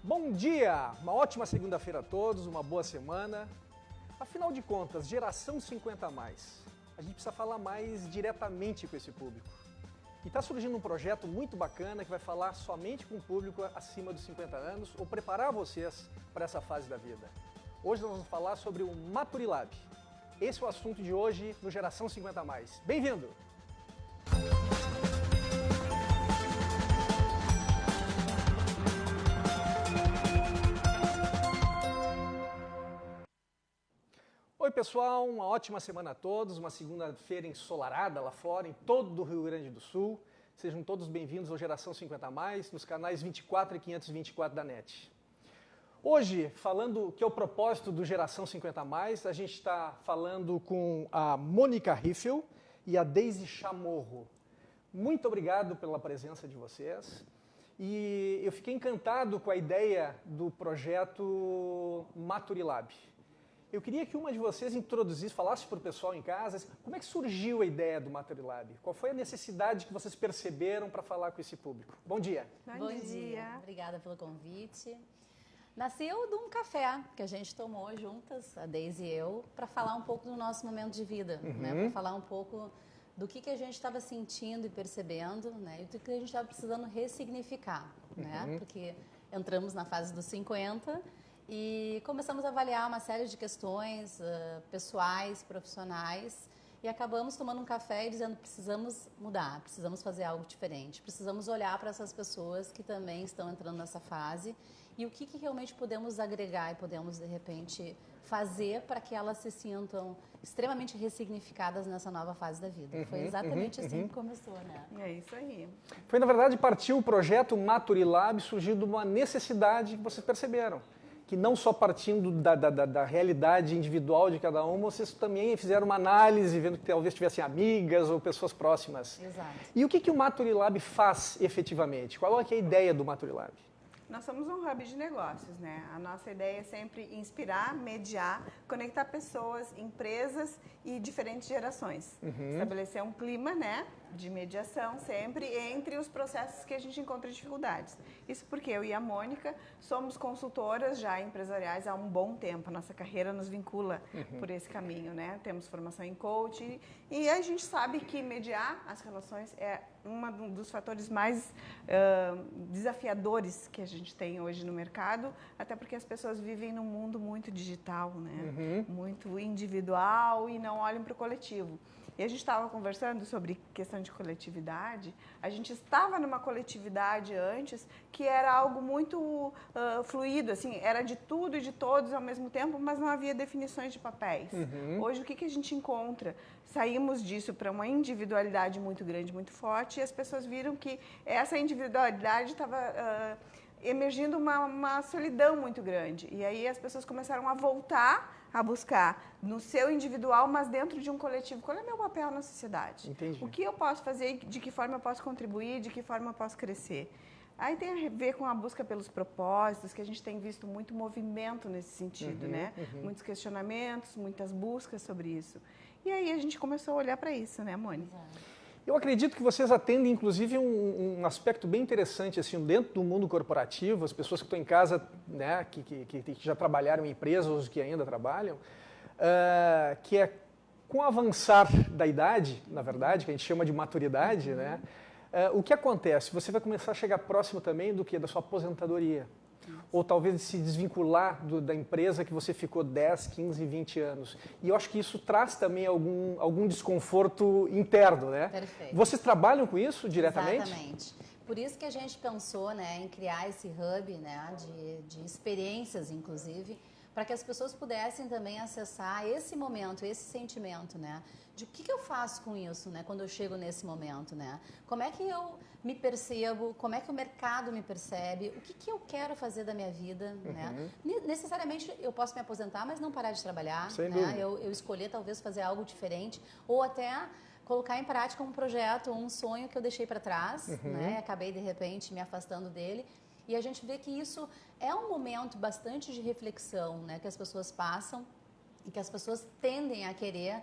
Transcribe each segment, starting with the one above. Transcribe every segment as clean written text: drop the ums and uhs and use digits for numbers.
Bom dia! Uma ótima segunda-feira a todos, uma boa semana. Afinal de contas, geração 50 a mais. A gente precisa falar mais diretamente com esse público. E está surgindo um projeto muito bacana que vai falar somente com o público acima dos 50 anos ou preparar vocês para essa fase da vida. Hoje nós vamos falar sobre o Maturilab. Esse é o assunto de hoje no Geração 50 a mais. Bem-vindo! Oi pessoal, uma ótima semana a todos, uma segunda-feira ensolarada lá fora, em todo o Rio Grande do Sul. Sejam todos bem-vindos ao Geração 50 a mais, nos canais 24 e 524 da NET. Hoje, falando que é o propósito do Geração 50 a mais, a gente está falando com a Mônica Riffel e a Deise Chamorro. Muito obrigado pela presença de vocês. E eu fiquei encantado com a ideia do projeto Maturilab. Eu queria que uma de vocês introduzisse, falasse para o pessoal em casa, como é que surgiu a ideia do Maturilab? Qual foi a necessidade que vocês perceberam para falar com esse público? Bom dia. Bom dia. Obrigada pelo convite. Nasceu de um café que a gente tomou juntas, a Deise e eu, para falar um pouco do nosso momento de vida, né? Para falar um pouco do que a gente estava sentindo e percebendo, né? E do que a gente estava precisando ressignificar, né? Porque entramos na fase dos 50 e começamos a avaliar uma série de questões pessoais, profissionais, e acabamos tomando um café e dizendo: precisamos mudar, precisamos fazer algo diferente, precisamos olhar para essas pessoas que também estão entrando nessa fase e o que realmente podemos agregar e podemos, de repente, fazer para que elas se sintam extremamente ressignificadas nessa nova fase da vida. Foi exatamente assim que começou, né? É isso aí. Foi, na verdade, partiu o projeto Maturilab, surgiu de uma necessidade que vocês perceberam. Que não só partindo da realidade individual de cada um, vocês também fizeram uma análise, vendo que talvez tivessem amigas ou pessoas próximas. Exato. E o que o Maturilab faz efetivamente? Qual é a ideia do Maturilab? Nós somos um hub de negócios, né? A nossa ideia é sempre inspirar, mediar, conectar pessoas, empresas e diferentes gerações. Estabelecer um clima, né, de mediação sempre entre os processos que a gente encontra dificuldades. Isso porque eu e a Mônica somos consultoras já empresariais há um bom tempo. A nossa carreira nos vincula por esse caminho, né? Temos formação em coaching e a gente sabe que mediar as relações é um dos fatores mais desafiadores que a gente tem hoje no mercado, até porque as pessoas vivem num mundo muito digital, né? Muito individual e não olham para o coletivo. E a gente estava conversando sobre questão de coletividade. A gente estava numa coletividade antes que era algo muito fluido, assim, era de tudo e de todos ao mesmo tempo, mas não havia definições de papéis. Hoje, o que a gente encontra? Saímos disso para uma individualidade muito grande, muito forte, e as pessoas viram que essa individualidade estava emergindo uma solidão muito grande. E aí as pessoas começaram a voltar a buscar no seu individual, mas dentro de um coletivo. Qual é o meu papel na sociedade? Entendi. O que eu posso fazer, de que forma eu posso contribuir, de que forma eu posso crescer? Aí tem a ver com a busca pelos propósitos, que a gente tem visto muito movimento nesse sentido, né? Muitos questionamentos, muitas buscas sobre isso. E aí a gente começou a olhar para isso, né, Mônica? Exato. Eu acredito que vocês atendem, inclusive, um aspecto bem interessante, assim, dentro do mundo corporativo, as pessoas que estão em casa, né, que já trabalharam em empresas, ou que ainda trabalham, que é com o avançar da idade, na verdade, que a gente chama de maturidade, né, o que acontece? Você vai começar a chegar próximo também do que? Da sua aposentadoria. Ou talvez de se desvincular da empresa que você ficou 10, 15, 20 anos. E eu acho que isso traz também algum desconforto interno, né? Perfeito. Vocês trabalham com isso diretamente? Exatamente. Por isso que a gente pensou, né, em criar esse hub, né, de experiências, inclusive, para que as pessoas pudessem também acessar esse momento, esse sentimento, né? De o que eu faço com isso, né? Quando eu chego nesse momento, né? Como é que eu me percebo? Como é que o mercado me percebe? O que eu quero fazer da minha vida, né? Necessariamente eu posso me aposentar, mas não parar de trabalhar, Sem né? dúvida. Eu escolher talvez fazer algo diferente ou até colocar em prática um projeto, um sonho que eu deixei para trás, né? Acabei de repente me afastando dele. E a gente vê que isso é um momento bastante de reflexão, né, que as pessoas passam e que as pessoas tendem a querer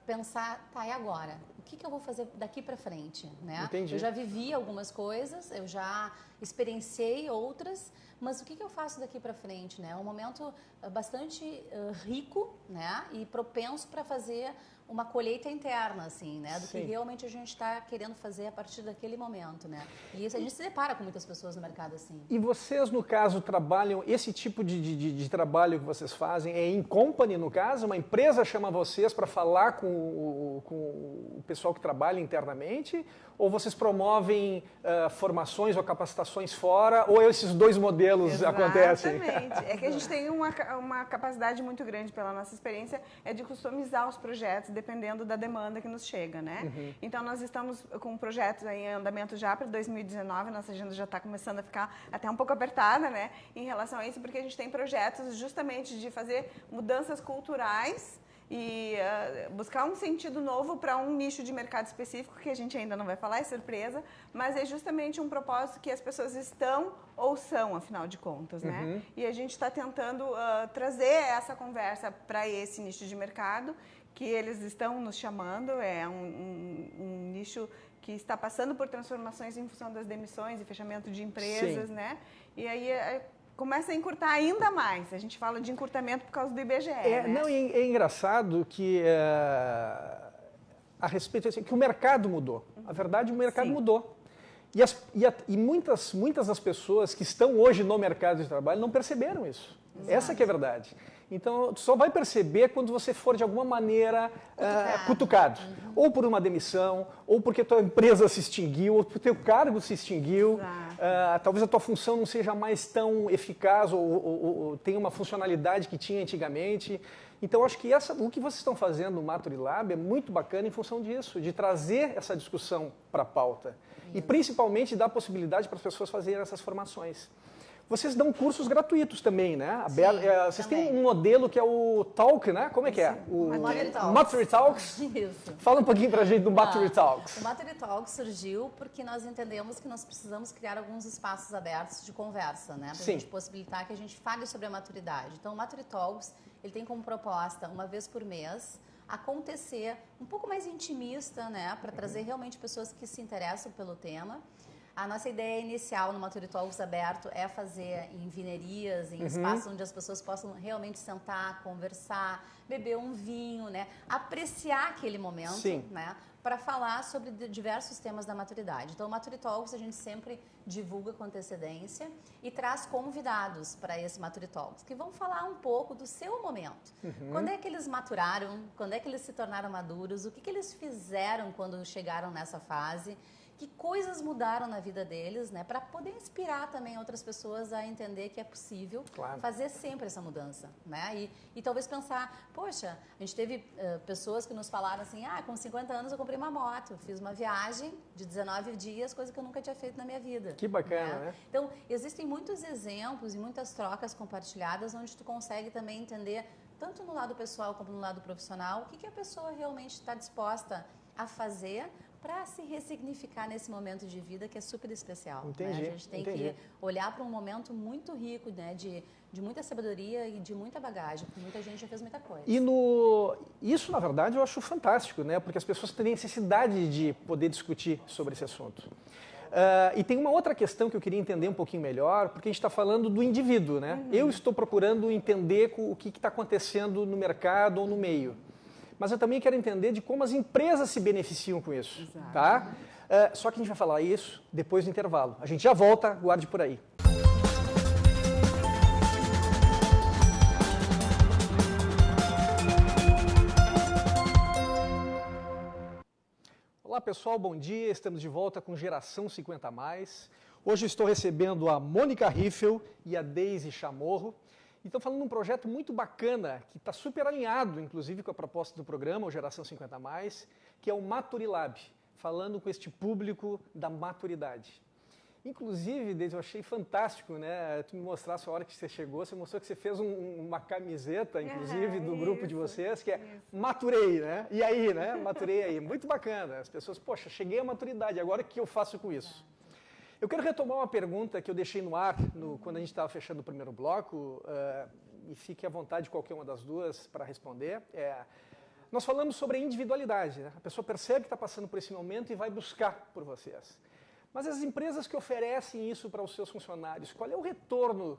pensar, tá, e agora? O que eu vou fazer daqui para frente, né? Entendi. Eu já vivi algumas coisas, eu já experienciei outras, mas o que eu faço daqui para frente, né? É um momento bastante rico, né? E propenso para fazer uma colheita interna, assim, né? Do que realmente a gente está querendo fazer a partir daquele momento, né? E isso a gente se depara com muitas pessoas no mercado assim. E vocês, no caso, trabalham, esse tipo de trabalho que vocês fazem é in company, no caso? Uma empresa chama vocês para falar com o pessoal que trabalha internamente? Ou vocês promovem formações ou capacitações fora? Ou esses dois modelos acontecem? Exatamente. É que a gente tem uma capacidade muito grande, pela nossa experiência, é de customizar os projetos dependendo da demanda que nos chega, né? Uhum. Então, nós estamos com projetos aí em andamento já para 2019, nossa agenda já está começando a ficar até um pouco apertada, né? Em relação a isso, porque a gente tem projetos justamente de fazer mudanças culturais e buscar um sentido novo para um nicho de mercado específico, que a gente ainda não vai falar, é surpresa, mas é justamente um propósito que as pessoas estão ou são, afinal de contas, né? Uhum. E a gente está tentando trazer essa conversa para esse nicho de mercado, que eles estão nos chamando, é um nicho que está passando por transformações em função das demissões e fechamento de empresas, né? E aí começa a encurtar ainda mais. A gente fala de encurtamento por causa do IBGE. Né? Não, é engraçado que a respeito assim, que o mercado mudou. A verdade, o mercado mudou. E muitas das pessoas que estão hoje no mercado de trabalho não perceberam isso. Exato. Essa que é a verdade. Então, tu só vai perceber quando você for, de alguma maneira, cutucado. Uhum. Ou por uma demissão, ou porque a tua empresa se extinguiu, ou porque o teu cargo se extinguiu. Talvez a tua função não seja mais tão eficaz ou tenha uma funcionalidade que tinha antigamente. Então, acho que o que vocês estão fazendo no Maturilab é muito bacana em função disso, de trazer essa discussão para a pauta. E, principalmente, dar a possibilidade para as pessoas fazerem essas formações. Vocês dão cursos gratuitos também, né? Sim, vocês têm um modelo que é o Talk, né? Como é que é? O Matury Talks. Isso. Fala um pouquinho pra gente do Matury Talks. O Matury Talks surgiu porque nós entendemos que nós precisamos criar alguns espaços abertos de conversa, né? Para a gente possibilitar que a gente fale sobre a maturidade. Então, o Matury Talks, ele tem como proposta, uma vez por mês, acontecer um pouco mais intimista, né? Para trazer realmente pessoas que se interessam pelo tema. A nossa ideia inicial no Matury Talks aberto é fazer em vinerias, em espaços onde as pessoas possam realmente sentar, conversar, beber um vinho, né? Apreciar aquele momento, né? Para falar sobre diversos temas da maturidade. Então, o Matury Talks a gente sempre divulga com antecedência e traz convidados para esse Matury Talks, que vão falar um pouco do seu momento. Quando é que eles maturaram? Quando é que eles se tornaram maduros? O que eles fizeram quando chegaram nessa fase? Que coisas mudaram na vida deles, né? Para poder inspirar também outras pessoas a entender que é possível fazer sempre essa mudança, né? E talvez pensar, poxa, a gente teve pessoas que nos falaram assim, com 50 anos eu comprei uma moto, fiz uma viagem de 19 dias, coisa que eu nunca tinha feito na minha vida. Que bacana, né? Então, existem muitos exemplos e muitas trocas compartilhadas onde tu consegue também entender, tanto no lado pessoal como no lado profissional, o que a pessoa realmente está disposta a fazer para se ressignificar nesse momento de vida que é super especial. Entendi, né? A gente tem que olhar para um momento muito rico, né? De muita sabedoria e de muita bagagem, porque muita gente já fez muita coisa. Isso, na verdade, eu acho fantástico, né? Porque as pessoas têm necessidade de poder discutir sobre esse assunto. E tem uma outra questão que eu queria entender um pouquinho melhor, porque a gente está falando do indivíduo, né? Eu estou procurando entender o que está acontecendo no mercado ou no meio. Mas eu também quero entender de como as empresas se beneficiam com isso. Exato. Tá? Só que a gente vai falar isso depois do intervalo. A gente já volta, guarde por aí. Olá pessoal, bom dia. Estamos de volta com Geração 50+. Hoje estou recebendo a Mônica Riffel e a Deise Chamorro. Estão falando de um projeto muito bacana, que está super alinhado, inclusive, com a proposta do programa, o Geração 50+, que é o Maturilab, falando com este público da maturidade. Inclusive, Deise, eu achei fantástico, né? Tu me mostrasse a hora que você chegou, você mostrou que você fez uma camiseta, inclusive, do grupo de vocês, que é Maturei, né? E aí, né? Maturei aí. Muito bacana. As pessoas, poxa, cheguei à maturidade, agora o que eu faço com isso? Eu quero retomar uma pergunta que eu deixei no ar quando a gente estava fechando o primeiro bloco, e fique à vontade qualquer uma das duas para responder. Nós falamos sobre a individualidade, né? A pessoa percebe que está passando por esse momento e vai buscar por vocês. Mas as empresas que oferecem isso para os seus funcionários, qual é o retorno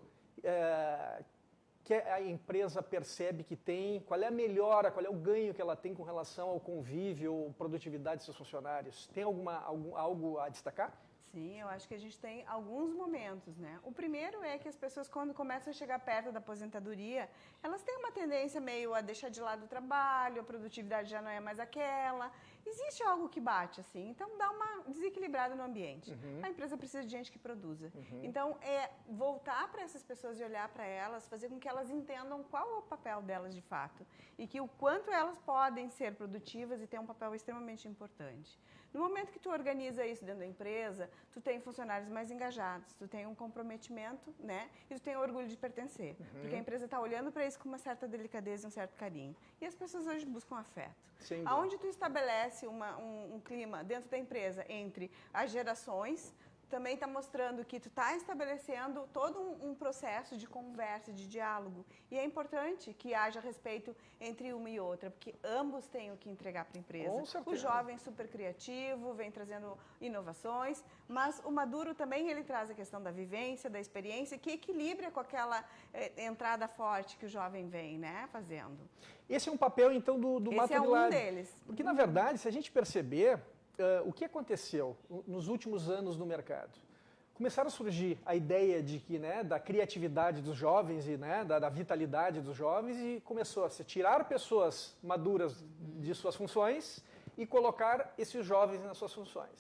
que a empresa percebe que tem? Qual é a melhora, qual é o ganho que ela tem com relação ao convívio ou produtividade de seus funcionários? Tem algo a destacar? Sim, eu acho que a gente tem alguns momentos, né? O primeiro é que as pessoas, quando começam a chegar perto da aposentadoria, elas têm uma tendência meio a deixar de lado o trabalho, a produtividade já não é mais aquela. Existe algo que bate, assim, então dá uma desequilibrada no ambiente. A empresa precisa de gente que produza. Então, é voltar para essas pessoas e olhar para elas, fazer com que elas entendam qual é o papel delas de fato e que o quanto elas podem ser produtivas e ter um papel extremamente importante. No momento que tu organiza isso dentro da empresa, tu tem funcionários mais engajados, tu tem um comprometimento, né? E tu tem orgulho de pertencer. Porque a empresa está olhando para isso com uma certa delicadeza e um certo carinho. E as pessoas hoje buscam afeto. Aonde tu estabelece um clima dentro da empresa entre as gerações, também está mostrando que tu está estabelecendo todo um processo de conversa, de diálogo. E é importante que haja respeito entre uma e outra, porque ambos têm o que entregar para a empresa. Com certeza. O jovem super criativo, vem trazendo inovações, mas o maduro também ele traz a questão da vivência, da experiência, que equilibra com aquela entrada forte que o jovem vem, né, fazendo. Esse é um papel, então, do Esse é um deles. Porque, na verdade, se a gente perceber... o que aconteceu nos últimos anos no mercado? Começaram a surgir a ideia de que, né, da criatividade dos jovens e, né, da vitalidade dos jovens e começou a se tirar pessoas maduras de suas funções e colocar esses jovens nas suas funções.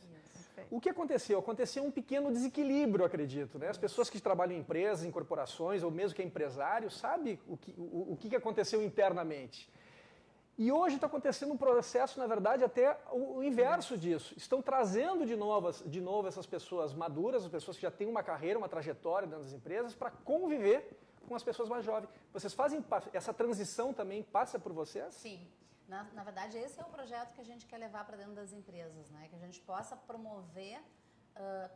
O que aconteceu? Aconteceu um pequeno desequilíbrio, acredito. Né? As pessoas que trabalham em empresas, em corporações, ou mesmo que é empresário, sabem o que aconteceu internamente. E hoje está acontecendo um processo, na verdade, até o inverso disso. Estão trazendo de novo essas pessoas maduras, as pessoas que já têm uma carreira, uma trajetória dentro das empresas, para conviver com as pessoas mais jovens. Vocês fazem essa transição também, passa por vocês? Sim. Na verdade, esse é o projeto que a gente quer levar para dentro das empresas, né? Que a gente possa promover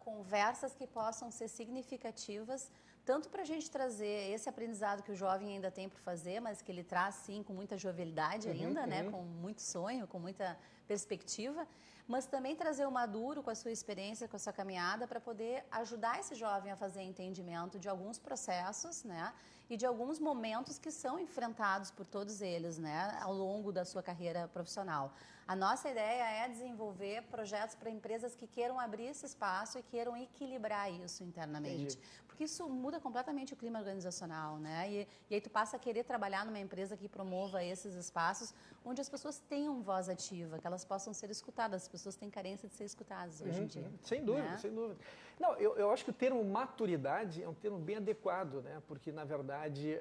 conversas que possam ser significativas, tanto para a gente trazer esse aprendizado que o jovem ainda tem por fazer, mas que ele traz, sim, com muita jovialidade ainda, né? Com muito sonho, com muita perspectiva, mas também trazer o maduro com a sua experiência, com a sua caminhada, para poder ajudar esse jovem a fazer entendimento de alguns processos, né? E de alguns momentos que são enfrentados por todos eles, né? Ao longo da sua carreira profissional. A nossa ideia é desenvolver projetos para empresas que queiram abrir esse espaço e queiram equilibrar isso internamente. Entendi. Porque isso muda completamente o clima organizacional, né? E aí tu passa a querer trabalhar numa empresa que promova esses espaços onde as pessoas tenham voz ativa, que elas possam ser escutadas. As pessoas têm carência de ser escutadas hoje em dia. Sem dúvida, né? Sem dúvida. Não, eu acho que o termo maturidade é um termo bem adequado, né? Porque, na verdade,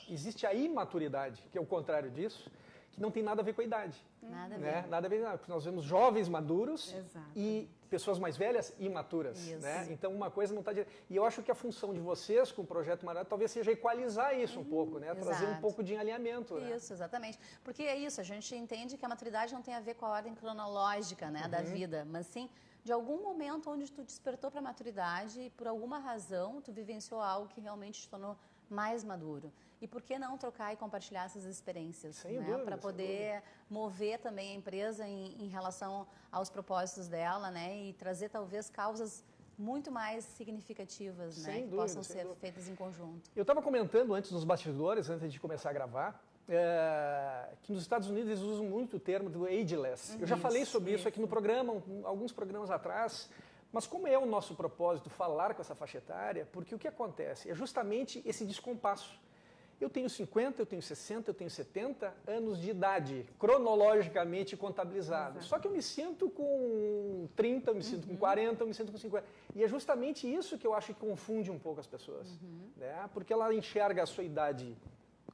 existe a imaturidade, que é o contrário disso, que não tem nada a ver com a idade. Nada a ver. Né? Nada a ver, porque nós vemos jovens maduros. Exato. E pessoas mais velhas imaturas. Né? Então, uma coisa não está... E eu acho que a função de vocês com o Projeto Maré talvez seja equalizar isso um pouco, né? Trazer um pouco de alinhamento. Isso, né? Exatamente. Porque é isso, a gente entende que a maturidade não tem a ver com a ordem cronológica, né, da vida, mas sim de algum momento onde tu despertou para a maturidade e por alguma razão tu vivenciou algo que realmente te tornou mais maduro. E por que não trocar e compartilhar essas experiências, né? Para poder mover também a empresa em relação aos propósitos dela, né? E trazer talvez causas muito mais significativas, né? Que possam ser feitas em conjunto. Eu estava comentando antes nos bastidores, antes de começar a gravar, que nos Estados Unidos eles usam muito o termo do ageless. Eu já falei sobre isso aqui no programa, alguns programas atrás. Mas como é o nosso propósito falar com essa faixa etária? Porque o que acontece é justamente esse descompasso. Eu tenho 50, eu tenho 60, eu tenho 70 anos de idade, cronologicamente contabilizado. Só que eu me sinto com 30, eu me sinto com 40, eu me sinto com 50. E é justamente isso que eu acho que confunde um pouco as pessoas. Né? Porque ela enxerga a sua idade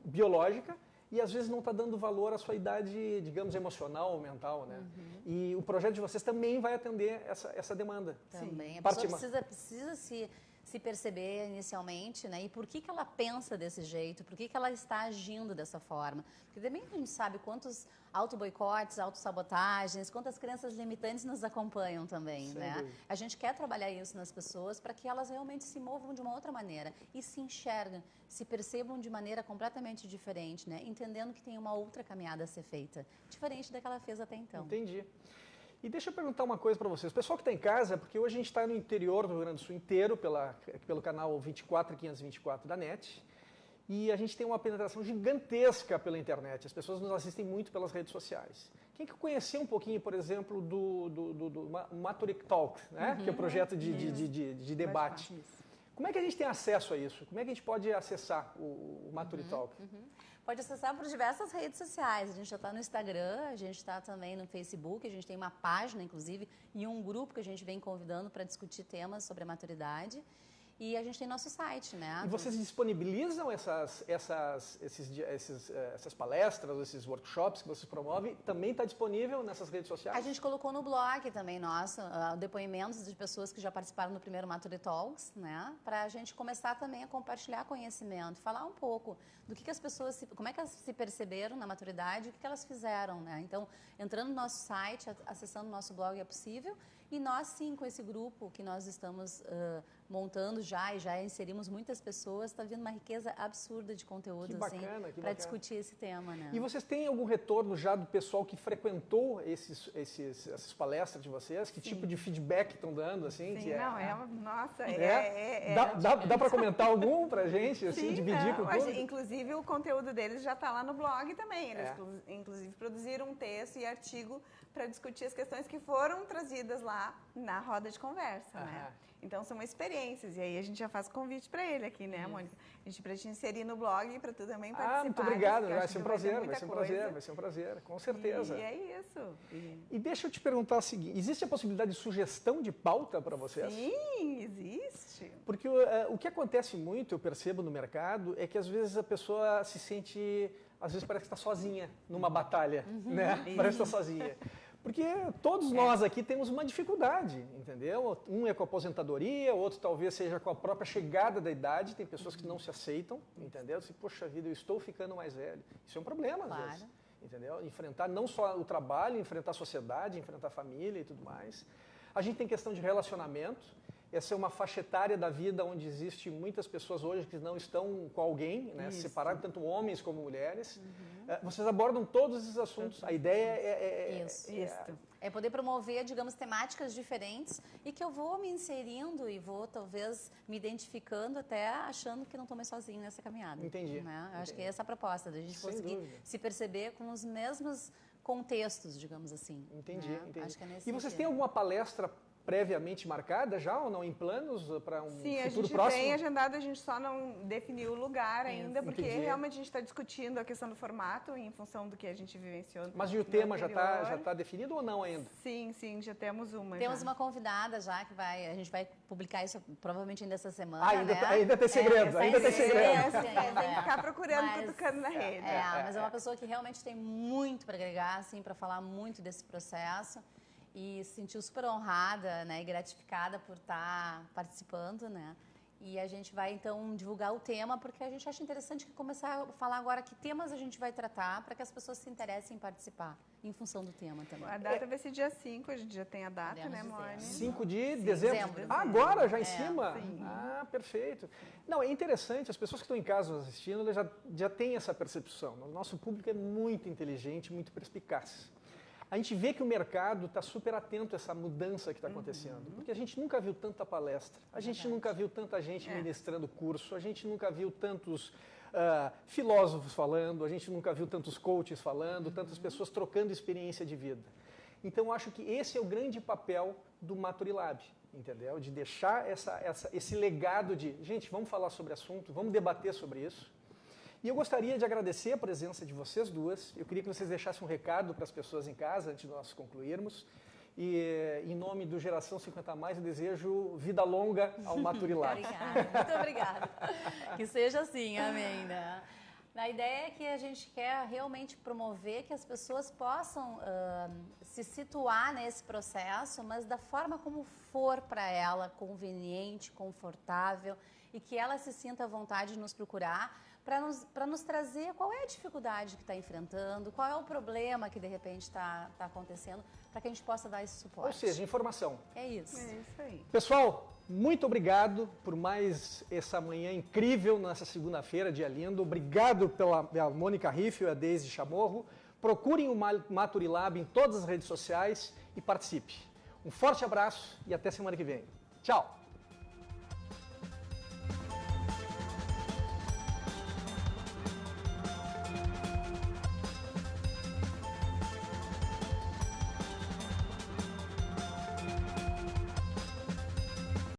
biológica e às vezes não está dando valor à sua idade, digamos, emocional ou mental. Né? E o projeto de vocês também vai atender essa demanda. Também. A pessoa precisa se se perceber inicialmente, né? E por que ela pensa desse jeito, por que ela está agindo dessa forma. Porque também a gente sabe quantos auto-boicotes, auto-sabotagens, quantas crenças limitantes nos acompanham também, né? A gente quer trabalhar isso nas pessoas para que elas realmente se movam de uma outra maneira e se enxergam, se percebam de maneira completamente diferente, né? Entendendo que tem uma outra caminhada a ser feita, diferente da que ela fez até então. Entendi. E deixa eu perguntar uma coisa para vocês. O pessoal que está em casa, porque hoje a gente está no interior do Rio Grande do Sul inteiro, pelo canal 24 e 524 da NET, e a gente tem uma penetração gigantesca pela internet. As pessoas nos assistem muito pelas redes sociais. Quem que conheceu um pouquinho, por exemplo, do Maturic Talk, né? Que é o projeto de debate. Como é que a gente tem acesso a isso? Como é que a gente pode acessar o Maturic Talk? Pode acessar por diversas redes sociais. A gente já está no Instagram, a gente está também no Facebook, a gente tem uma página, inclusive, e um grupo que a gente vem convidando para discutir temas sobre a maturidade. E a gente tem nosso site, né? E vocês disponibilizam essas palestras, esses workshops que vocês promovem? Também está disponível nessas redes sociais? A gente colocou no blog também nosso depoimentos de pessoas que já participaram no primeiro Maturity Talks, né? Para a gente começar também a compartilhar conhecimento, falar um pouco do que as pessoas, como é que elas se perceberam na maturidade, o que elas fizeram, né? Então, entrando no nosso site, acessando o nosso blog é possível. E nós, sim, com esse grupo que nós estamos montando já, e já inserimos muitas pessoas, está vindo uma riqueza absurda de conteúdo assim, para discutir esse tema. Né? E vocês têm algum retorno já do pessoal que frequentou essas palestras de vocês? Que tipo de feedback estão dando? Assim, Sim, que nossa, Dá para comentar algum para a gente? Assim, sim, dividir com tudo? Inclusive, o conteúdo deles já está lá no blog também. Eles, inclusive, produziram um texto e artigo para discutir as questões que foram trazidas lá na roda de conversa, né? Então, são experiências. E aí, a gente já faz convite para ele aqui, né, Mônica? A gente para te inserir no blog, para tu também participar. Muito obrigado. Vai ser um prazer, com certeza. E é isso. E deixa eu te perguntar o seguinte, existe a possibilidade de sugestão de pauta para vocês? Sim, existe. Porque o que acontece muito, eu percebo no mercado, é que às vezes a pessoa se sente, às vezes parece que está sozinha numa batalha, né? Parece que está sozinha. Porque todos nós aqui temos uma dificuldade, entendeu? Um é com a aposentadoria, outro talvez seja com a própria chegada da idade. Tem pessoas que não se aceitam, entendeu? Assim, poxa vida, eu estou ficando mais velho. Isso é um problema, às vezes, entendeu? Enfrentar não só o trabalho, enfrentar a sociedade, enfrentar a família e tudo mais. A gente tem questão de relacionamento. Essa é uma faixa etária da vida onde existe muitas pessoas hoje que não estão com alguém, né? Separadas, tanto homens como mulheres. Vocês abordam todos esses assuntos. A ideia é poder promover, digamos, temáticas diferentes e que eu vou me inserindo e vou, talvez, me identificando até achando que não estou mais sozinho nessa caminhada. Entendi. Né? Acho que é essa a proposta, da gente conseguir se perceber com os mesmos contextos, digamos assim. Entendi. Acho que é nesse E vocês têm alguma palestra previamente marcada já ou não, em planos para um futuro próximo? Sim, a gente tem agendado, a gente só não definiu o lugar ainda, porque realmente a gente está discutindo a questão do formato em função do que a gente vivenciou. Mas e o tema já está definido ou não ainda? Sim, já temos uma. Temos uma convidada já que a gente vai publicar isso provavelmente ainda essa semana. Ainda tem segredo, ainda tem segredo. Tem que ficar procurando, cutucando na rede. Mas é uma pessoa que realmente tem muito para agregar, assim, para falar muito desse processo. E se sentiu super honrada, né, e gratificada por estar participando, né? E a gente vai, então, divulgar o tema, porque a gente acha interessante começar a falar agora que temas a gente vai tratar para que as pessoas se interessem em participar, em função do tema também. A data vai ser dia 5, a gente já tem a data, né, Mônica? 5 de dezembro. Agora, já em cima? Sim. Perfeito. Não, é interessante, as pessoas que estão em casa assistindo, elas já têm essa percepção. O nosso público é muito inteligente, muito perspicaz. A gente vê que o mercado está super atento a essa mudança que está acontecendo, porque a gente nunca viu tanta palestra, a gente nunca viu tanta gente ministrando curso, a gente nunca viu tantos filósofos falando, a gente nunca viu tantos coaches falando, tantas pessoas trocando experiência de vida. Então, eu acho que esse é o grande papel do Maturilab, entendeu? De deixar esse legado de, gente, vamos falar sobre assunto, vamos debater sobre isso. E eu gostaria de agradecer a presença de vocês duas. Eu queria que vocês deixassem um recado para as pessoas em casa, antes de nós concluirmos. E, em nome do Geração 50+, eu desejo vida longa ao Maturilab. Obrigada, muito obrigada. Que seja assim, amém, né? A ideia é que a gente quer realmente promover que as pessoas possam se situar nesse processo, mas da forma como for para ela, conveniente, confortável, e que ela se sinta à vontade de nos procurar para nos trazer qual é a dificuldade que está enfrentando, qual é o problema que de repente está acontecendo, para que a gente possa dar esse suporte. Ou seja, informação. É isso. É isso aí. Pessoal, muito obrigado por mais essa manhã incrível nessa segunda-feira, dia lindo. Obrigado pela Mônica Riffel e a Deise Chamorro. Procurem o Maturilab em todas as redes sociais e participe. Um forte abraço e até semana que vem. Tchau!